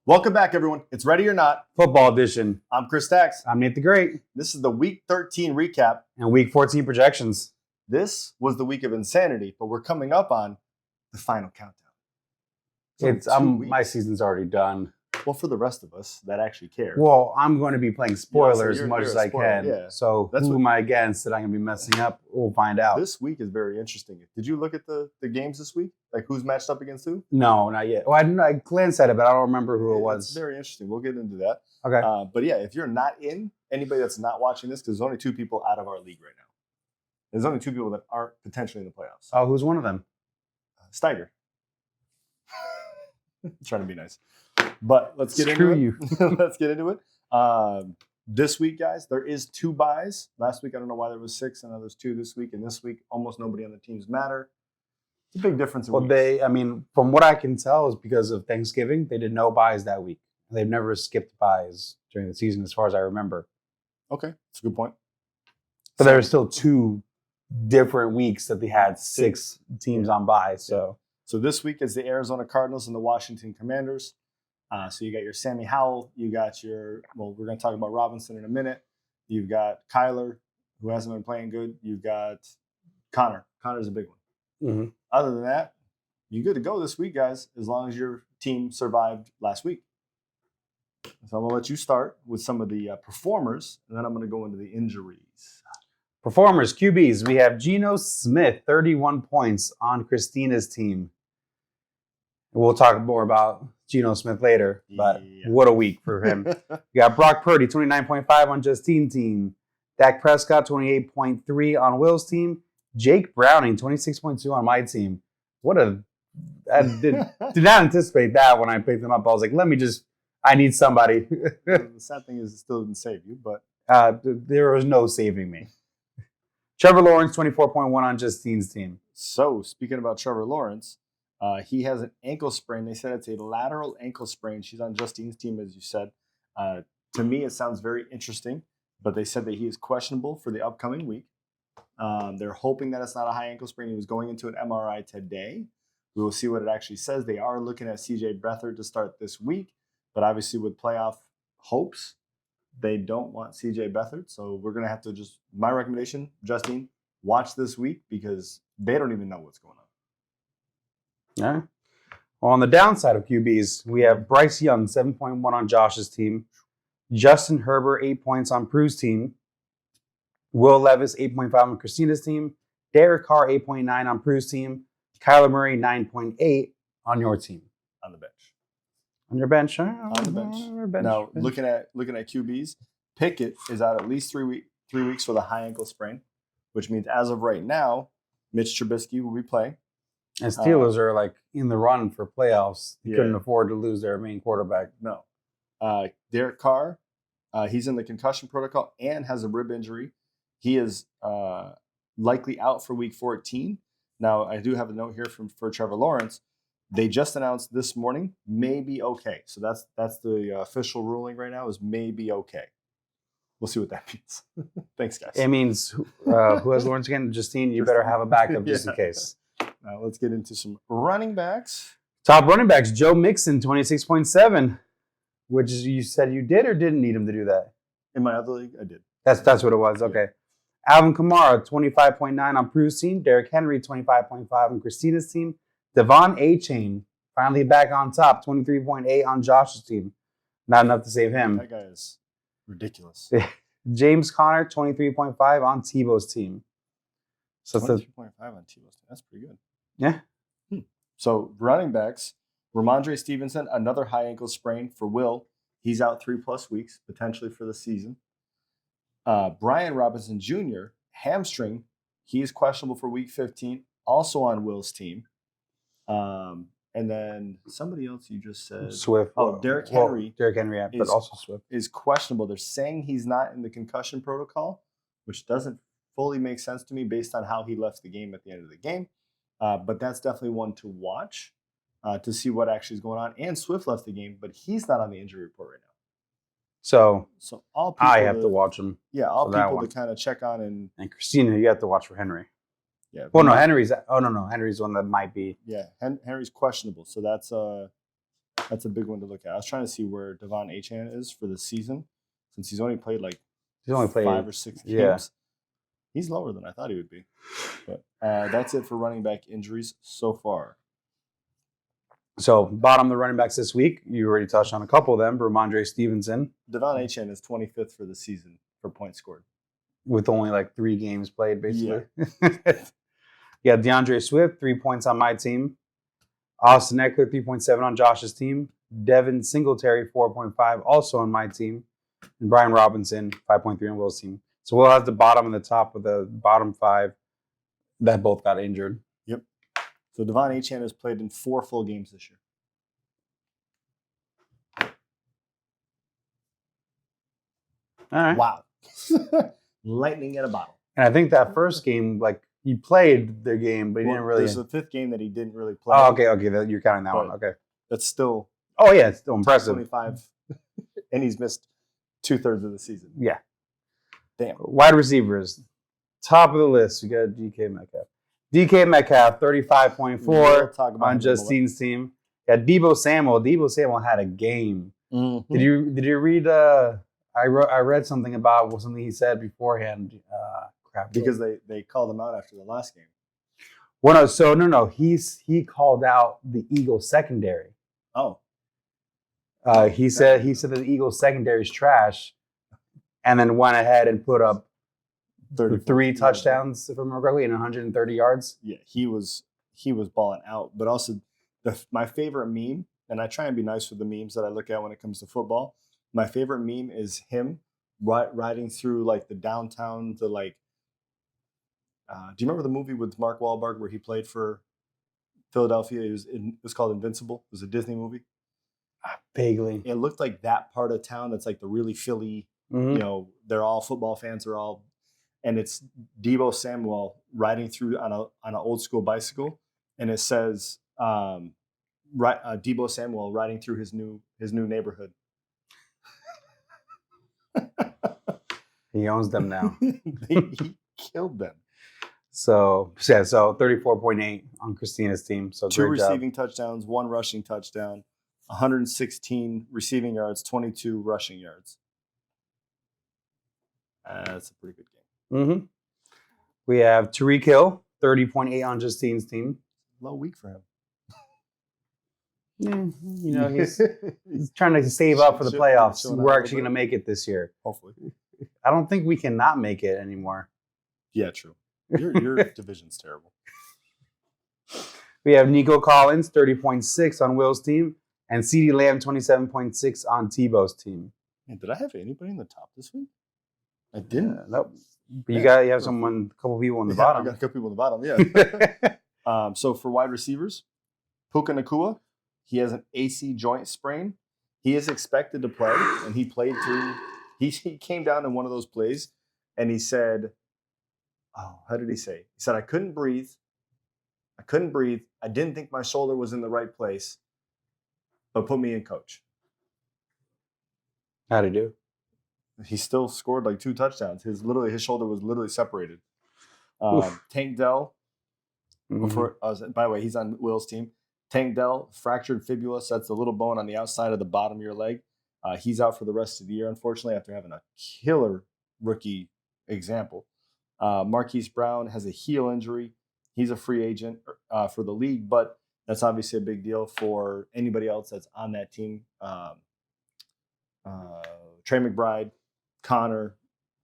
Welcome back, everyone. It's Ready or Not. Football edition. I'm Chris Stacks. I'm Nate the Great. This is the Week 13 recap. And Week 14 projections. This was the week of insanity, but we're coming up on the final countdown. My season's already done. Well, for the rest of us that actually care. Well, I'm going to be playing spoilers as much as I can. Yeah. So who am I against that I'm going to be messing up? We'll find out. This week is very interesting. Did you look at the games this week? Like who's matched up against who? No, not yet. Well, I glanced at it, but I don't remember who it was. It's very interesting. We'll get into that. Okay. But yeah, if you're not in, anybody that's not watching this, because there's only 2 people out of our league right now. There's only 2 people that aren't potentially in the playoffs. Oh, who's one of them? Steiger. Trying to be nice. But let's get Screw into you. it. Let's get into it. This week, guys, there is 2 buys. Last week, I don't know why there was 6, and now there's 2 this week. And this week, almost nobody on the teams matter. It's a big difference. Well, from what I can tell, is because of Thanksgiving, they did no buys that week. They've never skipped buys during the season, as far as I remember. Okay, that's a good point. But there were still 2 different weeks that they had 6 teams on bye. So this week is the Arizona Cardinals and the Washington Commanders. So you got your Sammy Howell. You got we're going to talk about Robinson in a minute. You've got Kyler, who hasn't been playing good. You've got Connor. Connor's a big one. Mm-hmm. Other than that, you're good to go this week, guys, as long as your team survived last week. So I'm going to let you start with some of the performers, and then I'm going to go into the injuries. Performers, QBs, we have Geno Smith, 31 points on Christina's team. We'll talk more about Geno Smith later, but What a week for him. You got Brock Purdy, 29.5 on Justine's team. Dak Prescott, 28.3 on Will's team. Jake Browning, 26.2 on my team. I did not anticipate that when I picked them up. I was like, I need somebody. The sad thing is it still didn't save you, but there was no saving me. Trevor Lawrence, 24.1 on Justine's team. So, speaking about Trevor Lawrence, he has an ankle sprain. They said it's a lateral ankle sprain. She's on Justine's team, as you said. To me, it sounds very interesting, but they said that he is questionable for the upcoming week. They're hoping that it's not a high ankle sprain. He was going into an MRI today. We will see what it actually says. They are looking at CJ Beathard to start this week, but obviously with playoff hopes, they don't want CJ Beathard. So we're going to have to my recommendation, Justine, watch this week because they don't even know what's going on. Yeah. Well, on the downside of QBs, we have Bryce Young, 7.1 on Josh's team. Justin Herbert, 8 points on Prue's team. Will Levis, 8.5 on Christina's team. Derek Carr, 8.9 on Prue's team. Kyler Murray, 9.8 on your team. On the bench. On your bench? On the bench. Now, looking at QBs, Pickett is out at least 3 weeks for the high ankle sprain, which means as of right now, Mitch Trubisky will be playing. And Steelers are in the run for playoffs. They couldn't afford to lose their main quarterback. No. Derek Carr, he's in the concussion protocol and has a rib injury. He is likely out for week 14. Now, I do have a note here for Trevor Lawrence. They just announced this morning, may be okay. So that's the official ruling right now is may be okay. We'll see what that means. Thanks, guys. It means who has Lawrence again? Justine, you better have a backup just in case. Now let's get into some running backs. Top running backs, Joe Mixon, 26.7, which you said you did or didn't need him to do that? In my other league, I did. That's what it was. Okay. Alvin Kamara, 25.9 on Prue's team. Derrick Henry, 25.5 on Christina's team. Devon Achane, finally back on top, 23.8 on Josh's team. Not enough to save him. That guy is ridiculous. James Conner, 23.5 on Tebow's team. So 23.5 on Tebow's team. That's pretty good. Yeah. So running backs, Ramondre Stevenson, another high ankle sprain for Will. He's out 3+ weeks, potentially for the season. Brian Robinson Jr., hamstring. He's questionable for week 15, also on Will's team. And then somebody else you just said. Swift. Oh, Derrick Henry. Derrick Henry, yeah, but also Swift. Is questionable. They're saying he's not in the concussion protocol, which doesn't fully make sense to me based on how he left the game at the end of the game. But that's definitely one to watch to see what actually is going on. And Swift left the game, but he's not on the injury report right now. So all people I have to watch him. Yeah, all people to kind of check on. And Christina, you have to watch for Henry. Yeah. Well, no, Henry's. Oh no, Henry's one that might be. Yeah, Henry's questionable. So that's That's a big one to look at. I was trying to see where Devon Achane is for the season, since he's only played like 5 or 6 games. Yeah. He's lower than I thought he would be. But that's it for running back injuries so far. So, bottom of the running backs this week, you already touched on a couple of them. Ramondre Stevenson. Devon Achane is 25th for the season for points scored. With only like 3 games played, basically. Yeah, DeAndre Swift, 3 points on my team. Austin Eckler, 3.7 on Josh's team. Devin Singletary, 4.5, also on my team. And Brian Robinson, 5.3 on Will's team. So Will has the bottom and the top of the bottom 5 that both got injured. Yep. So Devon Achane has played in 4 full games this year. All right. Wow. Lightning in a bottle. And I think that first game, like, he played the game, but he didn't really. There's the 5th game that he didn't really play. Oh, okay. You're counting that one. Okay. That's still. Oh, yeah. It's still impressive. 25. And he's missed 2/3 of the season. Yeah. Damn. Wide receivers. Top of the list, we got DK Metcalf. DK Metcalf, 35.4 on Justine's team. Yeah, Deebo Samuel. Deebo Samuel had a game. Mm-hmm. Did you read? I read something about something he said beforehand. Crap. Because they called him out after the last game. Well, no. He called out the Eagles secondary. Oh. He said that the Eagles secondary is trash, and then went ahead and put up 3 touchdowns, if I remember correctly, and 130 yards. Yeah, he was balling out. But also, my favorite meme, and I try and be nice with the memes that I look at when it comes to football. My favorite meme is him riding through like the downtown to like. Do you remember the movie with Mark Wahlberg where he played for Philadelphia? It was called Invincible. It was a Disney movie. Vaguely. It looked like that part of town that's like the really Philly, they're all football fans, and it's Deebo Samuel riding through on an old school bicycle, and it says Deebo Samuel riding through his new neighborhood. He owns them now. He killed them. So 34.8 on Christina's team. So 2 receiving touchdowns, 1 rushing touchdown, 116 receiving yards, 22 rushing yards. That's a pretty good game. Mm-hmm. We have Tyreek Hill, 30.8 on Justine's team. Low week for him. Yeah, he's trying to save up for the playoffs. We're actually going to make it this year. Hopefully. I don't think we can not make it anymore. Yeah, true. Your division's terrible. We have Nico Collins, 30.6 on Will's team, and CeeDee Lamb, 27.6 on Tebow's team. Man, did I have anybody in the top this week? I didn't. Nope. But you have a couple people on the bottom. I got a couple people on the bottom, yeah. So for wide receivers, Puka Nacua, he has an AC joint sprain. He is expected to play, and he played through. He came down in one of those plays, and he said, how did he say? He said, I couldn't breathe. I didn't think my shoulder was in the right place, but put me in, coach. How'd he do? He still scored like 2 touchdowns. His shoulder was literally separated. Tank Dell, by the way, he's on Will's team. Tank Dell, fractured fibula, so that's the little bone on the outside of the bottom of your leg. He's out for the rest of the year, unfortunately, after having a killer rookie example. Marquise Brown has a heel injury. He's a free agent for the league, but that's obviously a big deal for anybody else that's on that team. Trey McBride, Connor,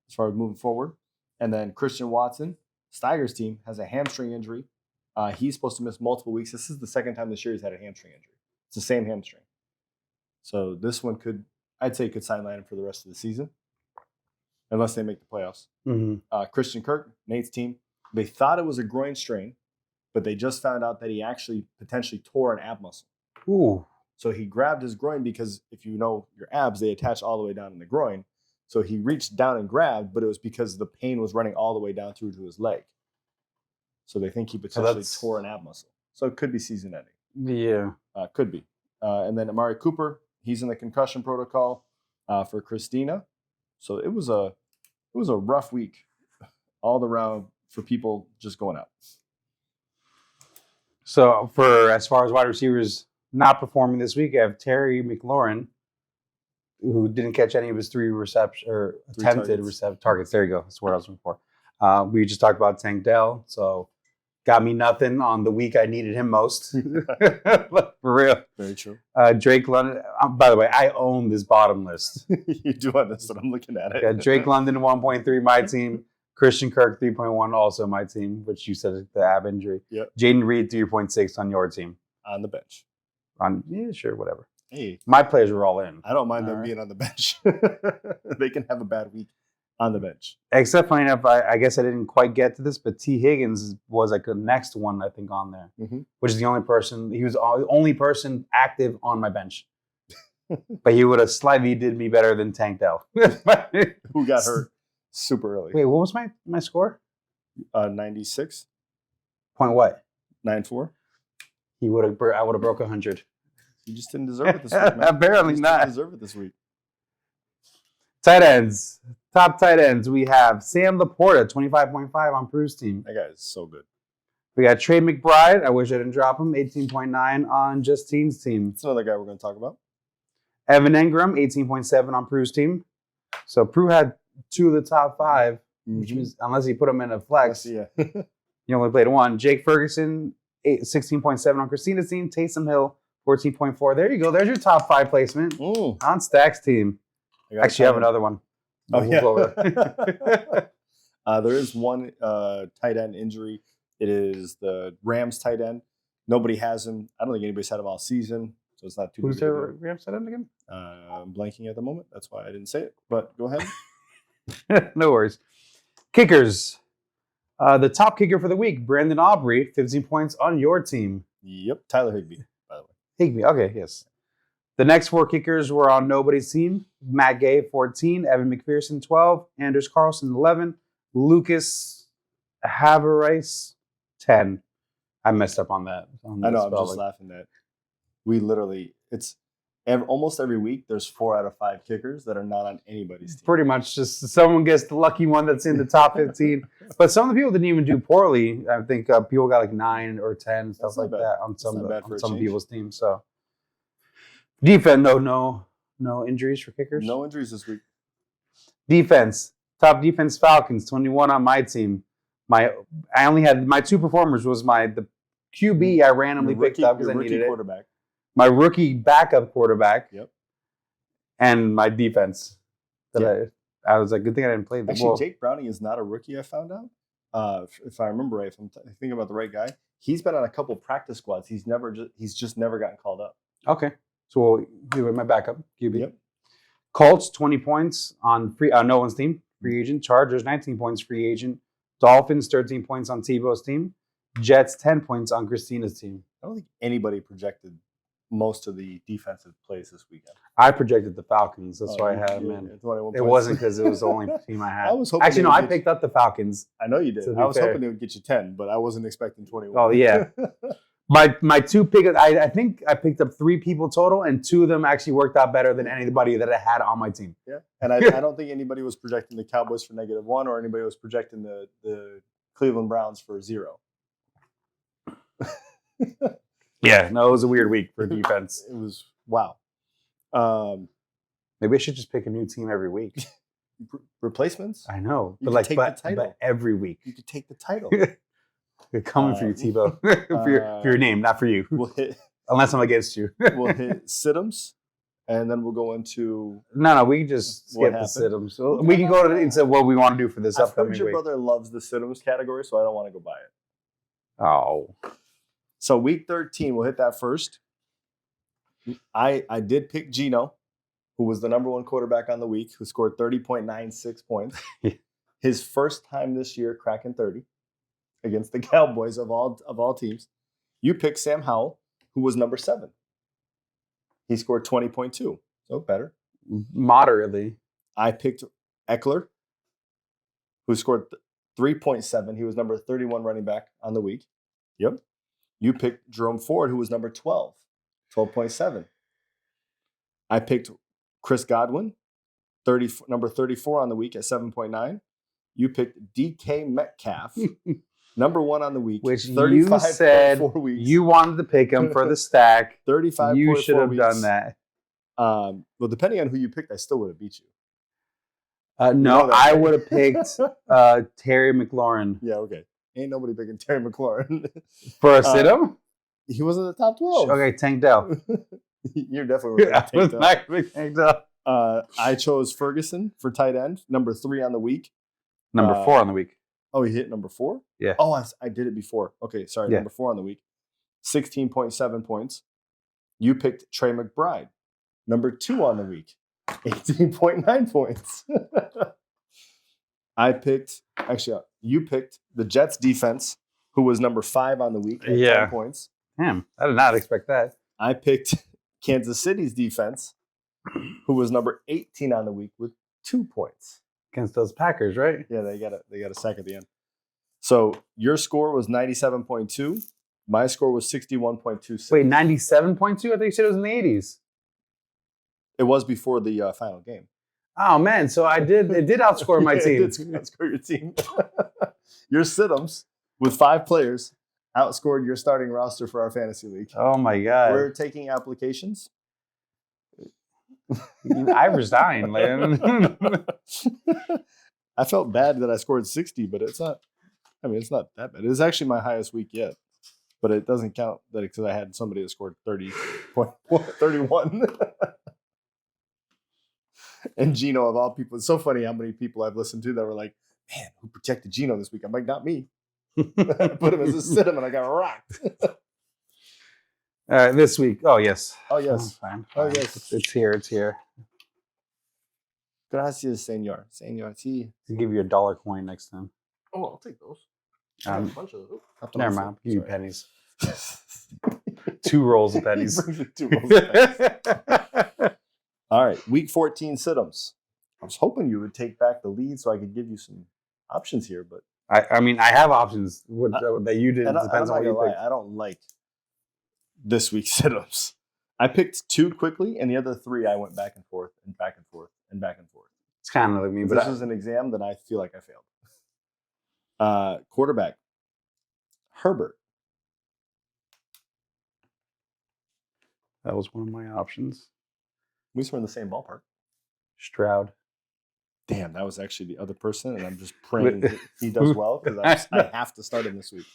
as far as moving forward. And then Christian Watson, Steiger's team, has a hamstring injury. He's supposed to miss multiple weeks. This is the second time this year he's had a hamstring injury. It's the same hamstring. So this one could sideline him for the rest of the season, unless they make the playoffs. Mm-hmm. Christian Kirk, Nate's team, they thought it was a groin strain, but they just found out that he actually potentially tore an ab muscle. Ooh. So he grabbed his groin because if you know your abs, they attach all the way down in the groin. So he reached down and grabbed, but it was because the pain was running all the way down through to his leg. So they think he potentially tore an ab muscle. So it could be season ending. Yeah. Could be. And then Amari Cooper, he's in the concussion protocol for Christina. So it was a rough week all around for people just going out. So as far as wide receivers not performing this week. I have Terry McLaurin, who didn't catch any of his three attempted targets. There you go. That's what I was looking for. We just talked about Tank Dell, so got me nothing on the week I needed him most. For real. Very true. Drake London. By the way, I own this bottom list. You do on this, but I'm looking at it. Yeah, Drake London 1.3, my team. Christian Kirk 3.1, also my team, which you said the ab injury. Yep. Jaden Reed 3.6 on your team. On the bench. Yeah, sure, whatever. Hey, my players were all in. I don't mind them being on the bench. They can have a bad week on the bench. Except, funny enough, I guess I didn't quite get to this, but T. Higgins was like the next one, I think, on there, which is the only person. He was the only person active on my bench. But he would have slightly did me better than Tank Dell. Who got hurt super early. Wait, what was my score? 96. Point what? 9-4. I would have broke 100. You just didn't deserve it this week, man. Apparently not. Didn't deserve it this week. Tight ends. Top tight ends. We have Sam Laporta, 25.5 on Prue's team. That guy is so good. We got Trey McBride. I wish I didn't drop him. 18.9 on Justine's team. That's another guy we're going to talk about. Evan Engram, 18.7 on Prue's team. So Prue had two of the top five, which means unless he put them in a flex, Yeah. you only played one. Jake Ferguson, 16.7 on Christina's team. Taysom Hill, 14.4. There you go. There's your top five placement on Stack's team. Actually, I have another one. Oh, yeah. There is one tight end injury. It is the Rams tight end. Nobody has him. I don't think anybody's had him all season, so it's not too Who's their Rams tight end again? I'm blanking at the moment. That's why I didn't say it. But go ahead. No worries. Kickers. The top kicker for the week, Brandon Aubrey, 15 points on your team. Yep. Tyler Higbee, by the way. Higbee, okay, yes. The next four kickers were on nobody's team. Matt Gay, 14. Evan McPherson, 12. Anders Carlson, 11. Lucas Havarice, 10. I messed up on that. I know, I'm just laughing at we literally, almost every week, there's 4 out of 5 kickers that are not on anybody's team. Pretty much just someone gets the lucky one that's in the top 15. But some of the people didn't even do poorly. I think people got like 9 or 10, stuff like that on some people's teams. So defense, no injuries for kickers. No injuries this week. Defense, top defense Falcons, 21 on my team. I only had my 2 performers was the QB I randomly picked up because I needed it. Quarterback. My rookie backup quarterback. Yep. And my defense. I was like, good thing I didn't play the Actually, Jake Browning is not a rookie, I found out. If I remember right, if I'm thinking about the right guy, he's been on a couple practice squads. He's just never gotten called up. Okay. So we'll give it my backup QB. Yep. Colts, 20 points on no one's team, free agent. Chargers, 19 points, free agent. Dolphins, 13 points on Tebow's team. Jets, 10 points on Christina's team. I don't think anybody projected most of the defensive plays this weekend. I projected the Falcons. That's why I had them in. It wasn't because it was the only team I had. I was hoping. Actually, no, I picked up the Falcons. I know you did. I was hoping they would get you 10, but I wasn't expecting 21. Oh, yeah. My 2 pick, I think I picked up 3 people total, and 2 of them actually worked out better than anybody that I had on my team. Yeah, and I don't think anybody was projecting the Cowboys for -1 or anybody was projecting the Cleveland Browns for 0. Yeah, no, it was a weird week for defense. It was, wow. Maybe I should just pick a new team every week. Replacements? I know, but but every week. You could take the title. They're coming for you, Tebow. for your name, not for you. Unless I'm against you. We'll hit Siddums, and then we'll go into... No, we can just skip the Siddums. So we can go into what we want to do for this upcoming week. Your brother loves the Siddums category, so I don't want to go buy it. Oh. So week 13, we'll hit that first. I did pick Geno, who was the number 1 quarterback on the week, who scored 30.96 points. His first time this year cracking 30 against the Cowboys of all teams. You picked Sam Howell, who was number 7. He scored 20.2, so better. Moderately. I picked Eckler, who scored 3.7. He was number 31 running back on the week. Yep. You picked Jerome Ford, who was number 12, 12.7. I picked Chris Godwin, number 34 on the week at 7.9. You picked DK Metcalf, Number one on the week, which you said weeks. you wanted to pick him for the stack. 35. You should have done that. Well, depending on who you picked, I still would have beat you. No, I would have picked Terry McLaurin. Yeah, okay. Ain't nobody picking Terry McLaurin. For a sit-em? He wasn't the top 12. Okay, Tank Dell. You're definitely Tank Dell. I chose Ferguson for tight end, number 3 on the week. Number 4 on the week. Oh, he hit number 4? Yeah. Oh, I did it before. Okay, sorry. Yeah. Number 4 on the week. 16.7 points. You picked Trey McBride. Number 2 on the week. 18.9 points. You picked the Jets defense, who was number 5 on the week at 10 points. Damn, I did not expect that. I picked Kansas City's defense, who was number 18 on the week with 2 points. Against those Packers, right? Yeah, they got a sack at the end. So your score was 97.2. My score was 61.26. Wait, 97.2? I think you said it was in the 80s. It was before the final game. Oh man, so it did outscore my team. It did outscore your team. Your sit-ems with 5 players outscored your starting roster for our fantasy league. Oh my god. We're taking applications. I resigned, man. I felt bad that I scored 60, but it's not that bad. It's actually my highest week yet. But it doesn't count that because I had somebody that scored 31. And Gino, of all people, it's so funny how many people I've listened to that were like, man, who protected Gino this week? I'm like, not me. Put him as a sit-em and I got rocked. All right, this week. Oh, yes. Oh, yes. Fine. Oh, yes. It's here. Gracias, senor. Senor, sí. I'll give you a dollar coin next time. Oh, I'll take those. I have a bunch of those. Never mind. I'll give you pennies. 2 rolls of pennies. 2 rolls of pennies. All right, week 14 sit-ems. I was hoping you would take back the lead so I could give you some options here, but I mean, I have options that you didn't. Depends on what you pick. I don't like this week's sit-ems. I picked 2 quickly, and the other 3 I went back and forth and back and forth and back and forth. It's kind of like me, but this was an exam that I feel like I failed. Quarterback, Herbert. That was one of my options. At least we're in the same ballpark. Stroud. Damn, that was actually the other person, and I'm just praying that he does well because I have to start him this week.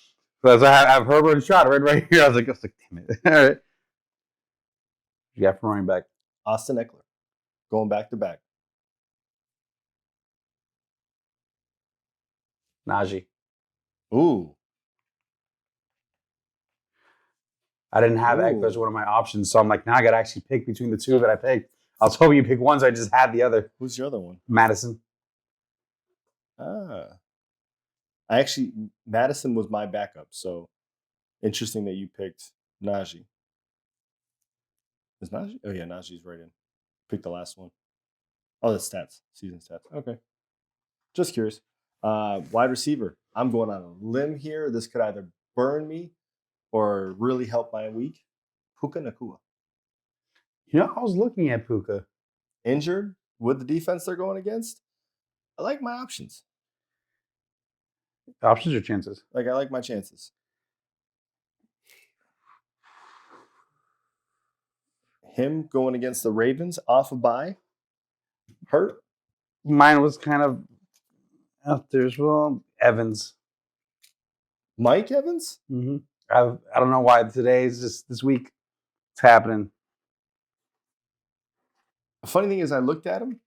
So I have Herbert and Stroud right here. I was like, damn it. All right. You got for running back. Austin Eckler. Going back to back. Najee. Ooh. I didn't have Eckler as one of my options, so I'm like, now I got to actually pick between the 2 that I picked. I was hoping you pick one, so I just had the other. Who's your other one? Madison. Madison was my backup, so interesting that you picked Najee. Is Najee? Oh, yeah, Najee's right in. Pick the last one. Oh, the stats. Season stats. Okay. Just curious. Wide receiver. I'm going on a limb here. This could either burn me or really help my week. Puka Nacua. You know, I was looking at Puka. Injured with the defense they're going against. I like my options. Options or chances? I like my chances. Him going against the Ravens off a bye. Hurt. Mine was kind of out there as well. Evans. Mike Evans? Mm-hmm. I don't know why today's just this week it's happening. The funny thing is I looked at him,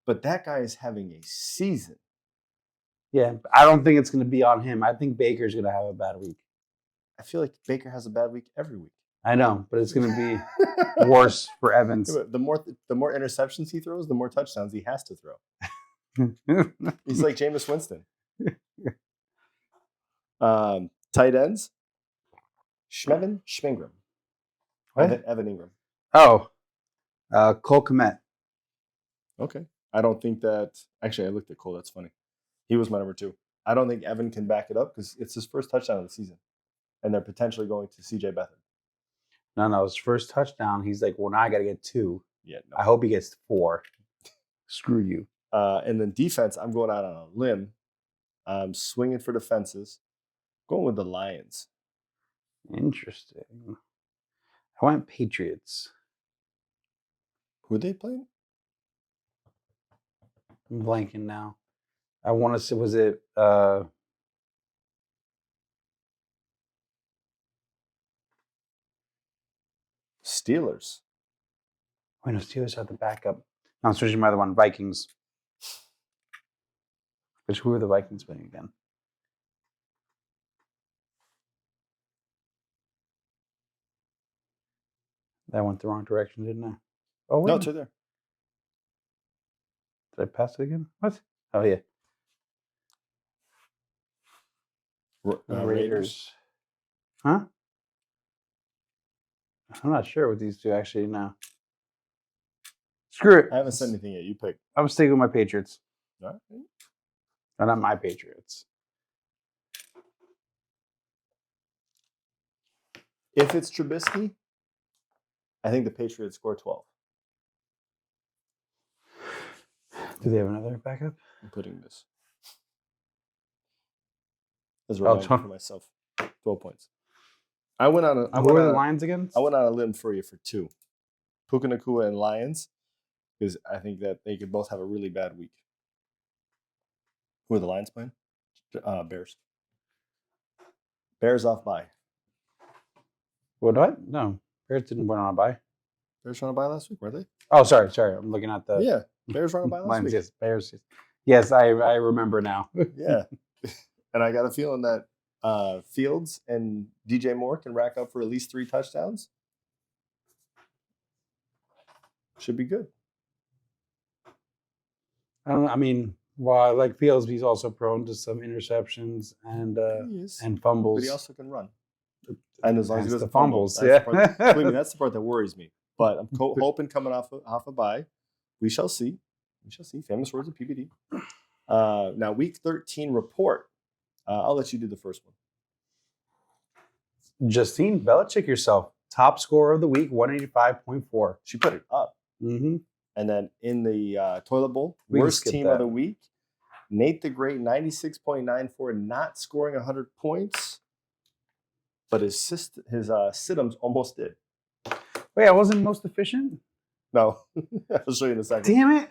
but that guy is having a season. Yeah, I don't think it's going to be on him. I think Baker's going to have a bad week. I feel like Baker has a bad week every week. I know, but it's going to be worse for Evans. The more interceptions he throws, the more touchdowns he has to throw. He's like Jameis Winston. Tight ends. Schmingram. What? Evan Ingram. Oh, Cole Kmet. Okay. I don't think that... Actually, I looked at Cole. That's funny. He was my number 2. I don't think Evan can back it up because it's his first touchdown of the season. And they're potentially going to C.J. Beathard. No, his first touchdown, he's like, well, now I got to get 2. Yeah, no. I hope he gets 4. Screw you. And then defense, I'm going out on a limb. I'm swinging for the fences. Going with the Lions. Interesting. I went Patriots. Who are they playing? I'm blanking now. I want to say, was it Steelers. wait, no, Steelers have the backup. No, I'm switching my other one. Vikings. Which who are the Vikings playing again? That went the wrong direction, didn't I? Oh, wait. No, it's right there. Did I pass it again? What? Oh, yeah. Raiders. Huh? I'm not sure with these two actually now. Screw it. I haven't said anything yet. You pick. I'm sticking with my Patriots. All right. No, not my Patriots. If it's Trubisky, I think the Patriots score 12. Do they have another backup? I'm putting this as a reminder 12. for myself. 12 points. I went on a. Who are the Lions again? I went on a limb for you for 2. Puka Nacua and Lions, because I think that they could both have a really bad week. Who are the Lions playing? Bears. Bears off bye. What? No. Bears didn't win on a bye. Bears run a bye last week, were they? Oh, sorry. I'm looking at the Yeah, Bears run a bye last Lions. week. Yes, Bears. Yes, I remember now. Yeah, and I got a feeling that Fields and DJ Moore can rack up for at least 3 touchdowns. Should be good. I don't know. I mean, while I like Fields, he's also prone to some interceptions and fumbles. But he also can run. And as long as he That's doesn't the fumbles, fumble, that's the part that worries me. But I'm hoping coming off a bye, we shall see. We shall see. Famous words of PBD. Now, week 13 report. I'll let you do the first one. Justine Belichick yourself. Top scorer of the week, 185.4. She put it up. Mm-hmm. And then in the toilet bowl, We can worst skip team that. of the week, Nate the Great, 96.94, not scoring 100 points. But his sit-ums almost did. Wait, I wasn't most efficient? No. I'll show you in a second. Damn it.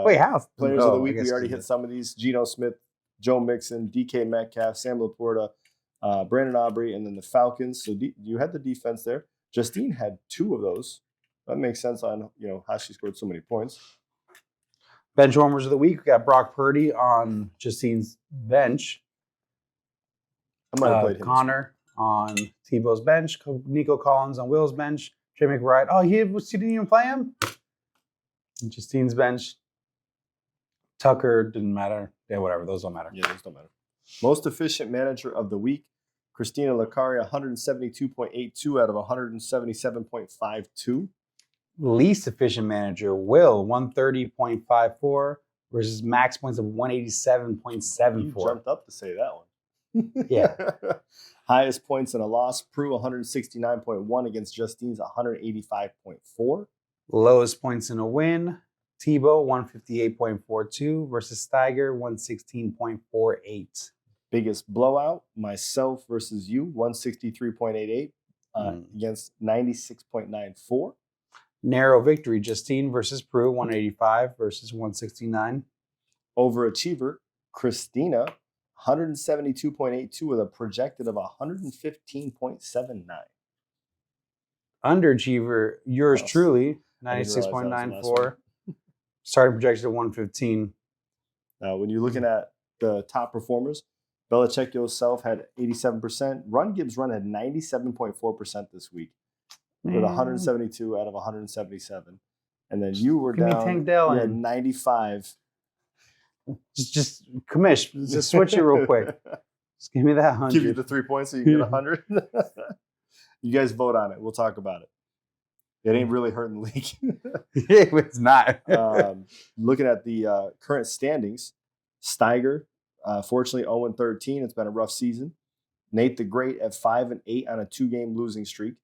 Wait, how? Players of the week, I guess we already hit some of these. Geno Smith, Joe Mixon, DK Metcalf, Sam Laporta, Brandon Aubrey, and then the Falcons. So you had the defense there. Justine had 2 of those. That makes sense on how she scored so many points. Bench warmers of the week, we got Brock Purdy on Justine's bench. I might have played him. Connor on Tebow's bench, Nico Collins on Will's bench, Trey McBride. Oh, you didn't even play him? Justine's bench. Tucker didn't matter. Yeah, whatever. Those don't matter. Yeah, those don't matter. Most efficient manager of the week, Christina Lacaria, 172.82 out of 177.52. Least efficient manager, Will, 130.54 versus max points of 187.74. You jumped up to say that one. Yeah. Highest points in a loss, Prue 169.1 against Justine's 185.4. Lowest points in a win, Tebow 158.42 versus Steiger 116.48. Biggest blowout, myself versus you, 163.88 against 96.94. Narrow victory, Justine versus Prue 185 versus 169. Overachiever, Christina 172.82 with a projected of 115.79. Underachiever, yours truly, 96.94. Starting projection of 115. Now, when you're looking at the top performers, Belichick yourself had 87%. Run Gibbs Run had 97.4% this week with 172 out of 177. And then you were Give me down. Tank Dell You had in. 95. Just commish. Just switch it real quick. Just give me that 100. Give you the 3 points so you can get 100. You guys vote on it. We'll talk about it. It ain't really hurting the league. It's not. Looking at the current standings, Steiger, fortunately 0-13. It's been a rough season. Nate the Great at 5-8 on a 2-game losing streak.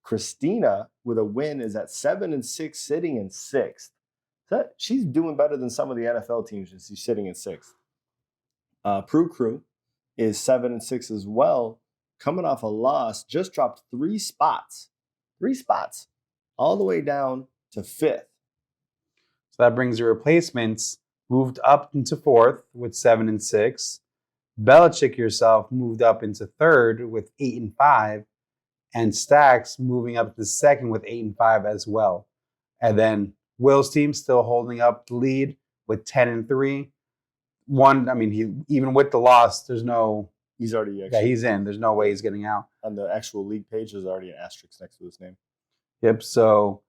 Christina with a win is at 7-6, sitting in 6th. She's doing better than some of the NFL teams, and she's sitting in 6th. Prue Crew is 7-6 as well, coming off a loss, just dropped 3 spots, all the way down to 5th. So that brings the replacements moved up into 4th with 7-6. Belichick yourself moved up into 3rd with 8-5, and Stacks moving up to 2nd with 8-5 as well. And then Will's team still holding up the lead with 10-3. He even with the loss, there's no. He's already he's in. There's no way he's getting out. On the actual league page, there's already an asterisk next to his name. Yep. So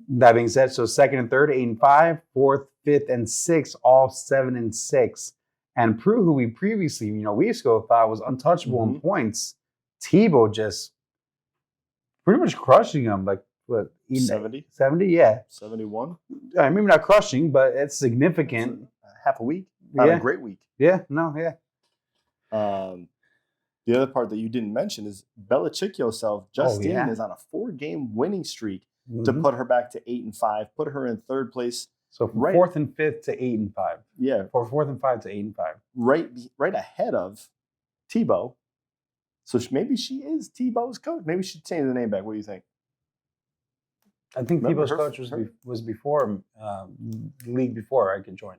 that being said, so 2nd and 3rd, 8-5, 4th, 5th, and 6th, all 7-6. And Prue, who we previously, weeks ago thought was untouchable in points, Tebow just pretty much crushing him. Like what? 70? 70, yeah. 71? Maybe not crushing, but it's significant. Half a week. Not a great week. Yeah. No. Yeah. The other part that you didn't mention is Belichick yourself. Justine is on a 4-game winning streak to put her back to 8-5, put her in 3rd place. So from 4th and 5th to 8-5. Yeah. Or 4th and 5 to 8-5. Right ahead of Tebow. So maybe she is Tebow's coach. Maybe she should change the name back. What do you think? I think Tebow's coach was before the league before I could join.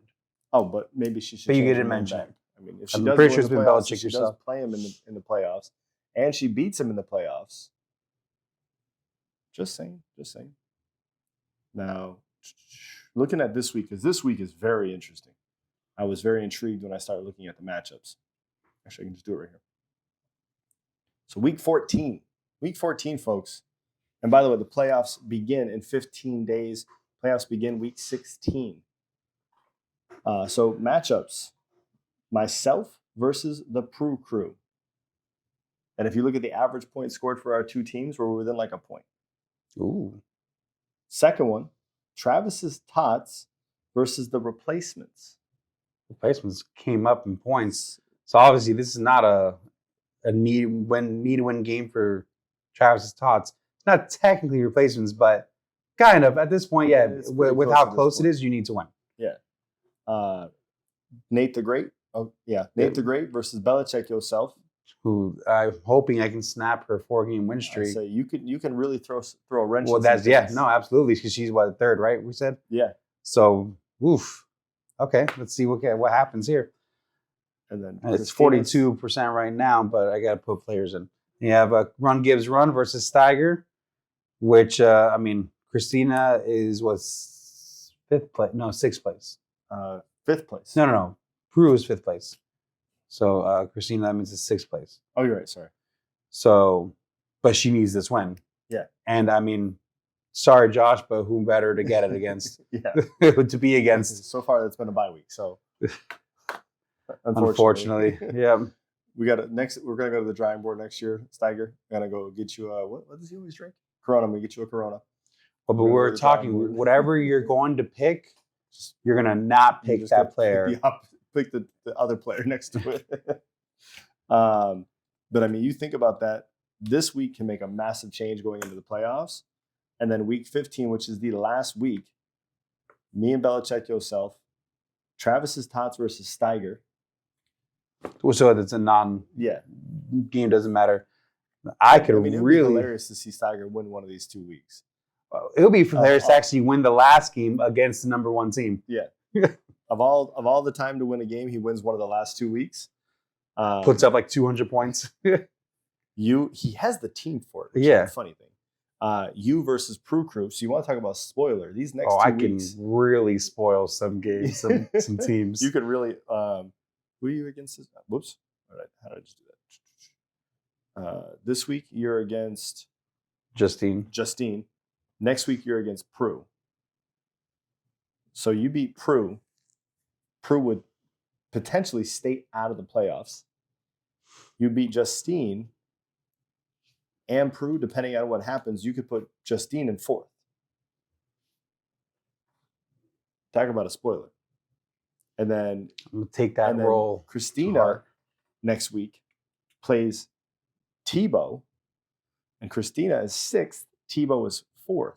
Oh, but maybe she should. But you didn't mention it. I mean, if she I'm does pretty sure win it's the been playoffs, Belichick if she yourself. does play him in the playoffs, and she beats him in the playoffs. Just saying. Now, looking at this week, because this week is very interesting. I was very intrigued when I started looking at the matchups. Actually, I can just do it right here. So week 14, folks. And by the way, the playoffs begin in 15 days. Playoffs begin week 16. So matchups, myself versus the Prue crew. And if you look at the average points scored for our 2 teams, we're within like a point. Ooh. Second one, Travis's Tots versus the Replacements. Replacements came up in points. So obviously this is not a need to win game for Travis's Tots. It's not technically replacements, but kind of at this point, yeah. With how close it is, you need to win. Yeah. Nate the Great. Oh yeah, Nate the Great versus Belichick yourself. Who I'm hoping I can snap her 4-game win streak. So you can really throw a wrench. Well, that's absolutely, because she's 3rd, right? We said. Yeah. So, oof. Okay, let's see what happens here. And then it's 42% right now, but I got to put players in. You have a Run Gibbs Run versus Steiger, which Christina is 5th place? No, 6th place. 5th place. No. Prue is 5th place. So Christina, that means it's 6th place. Oh, you're right. Sorry. So, but she needs this win. Yeah. And sorry, Josh, but who better to get it against? Yeah. To be against. So far, that's been a bye week. So, unfortunately, yeah. We're gonna go to the drawing board next year, Steiger. We're gonna go get you what does he always drink? Corona. I'm gonna get you a Corona. Well, but we're talking whatever you're going to pick, you're gonna not pick that player. Pick the other player next to it. But you think about that. This week can make a massive change going into the playoffs. And then week 15, which is the last week, me and Belichick yourself, Travis's Tots versus Steiger. So it's a game, doesn't matter. It would be hilarious to see Steiger win one of these 2 weeks. It would be hilarious to actually win the last game against the number 1 team. Yeah. Of all the time to win a game, he wins one of the last 2 weeks. Puts up like 200 points. He has the team for it. Which is a funny thing. You versus Prue crew. So you want to talk about spoiler? These next 2 weeks, can really spoil some games, some teams. You could really. Who are you against? Whoops! All right, how did I just do that? This week you're against Justine. Next week you're against Prue. So you beat Prue. Prue would potentially stay out of the playoffs. You beat Justine and Prue, depending on what happens, you could put Justine in 4th. Talk about a spoiler. And then we'll take that role. Christina next week plays Tebow, and Christina is 6th. Tebow is 4th,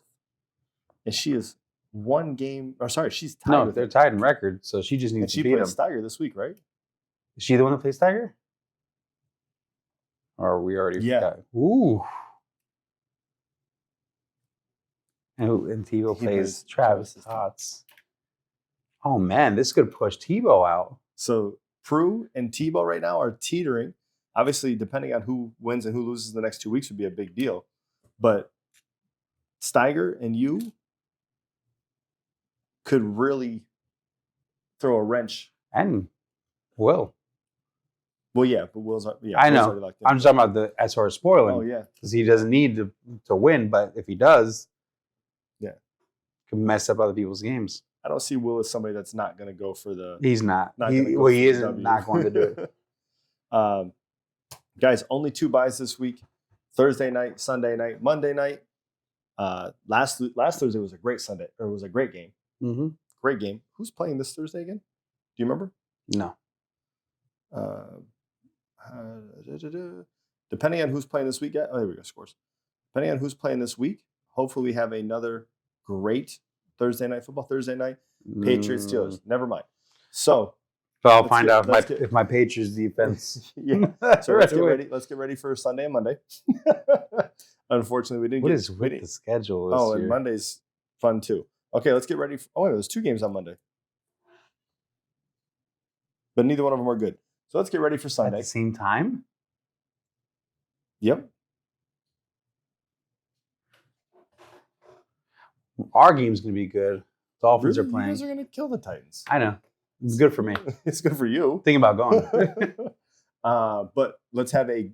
and she is 1 game. Or sorry, she's tied. No, they're tied in record, so she just needs to beat him. She plays Steiger this week, right? Is she the one that plays Steiger? Or we already Yeah. got. Ooh. And Tebow He plays plays Travis Travis' Tots. Oh, man. This could push Tebow out. So Prue and Tebow right now are teetering. Obviously, depending on who wins and who loses the next 2 weeks would be a big deal. But Steiger and you could really throw a wrench. And Will. Well, yeah, but Will's I Will's know. already locked in. I'm just talking about the as far as spoiling. Oh yeah, Because he doesn't need to win, but if he does, Yeah. can mess up other people's games. I don't see Will as somebody that's not going to go for the. He's not. Not He, gonna go well, for he the isn't W. not going to do it. Guys, only 2 buys this week: Thursday night, Sunday night, Monday night. Last Thursday was a great Sunday, or was a great game. Mm-hmm. Great game. Who's playing this Thursday again? Do you remember? No. Depending on who's playing this week, oh, there we go, scores. Depending on who's playing this week, hopefully we have another great Thursday night football. Thursday night, Patriots Steelers. Never mind. So I'll let's find get- out let's if my Patriots defense. yeah. So let's get ready. Let's get ready for Sunday and Monday. Unfortunately, we didn't What get. is we with didn't- the schedule this Oh, year? and Monday's fun too. Okay, let's get ready. Oh, wait, there's 2 games on Monday, but neither one of them are good. So let's get ready for At Sunday. the same time? Yep. Our game's going to be good. Dolphins Really? are playing. You guys are gonna kill the Titans. I know. It's good for me. It's good for you. Thinking about going. But let's have a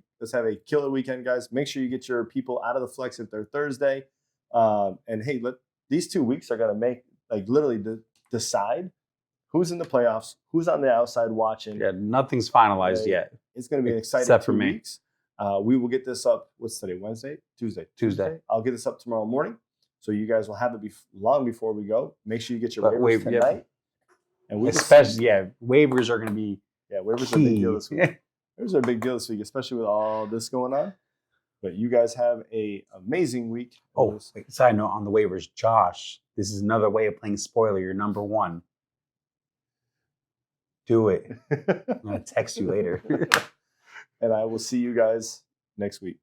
killer weekend, guys. Make sure you get your people out of the flex if they're Thursday. And hey, these 2 weeks are gonna make literally decide who's in the playoffs, who's on the outside watching. Yeah, nothing's finalized yet. It's gonna be an exciting Except 2 for me. weeks. We will get this up. What's today? Wednesday? Tuesday. I'll get this up tomorrow morning, so you guys will have it long before we go. Make sure you get your But waivers yeah. tonight. And we Especially, waivers are going to be waivers are a big key. deal this week. Waivers are a big deal this week, especially with all this going on. But you guys have a amazing week. Oh, wait, side note on the waivers, Josh, this is another way of playing spoiler. You're number 1. Do it. I'm going to text you later. And I will see you guys next week.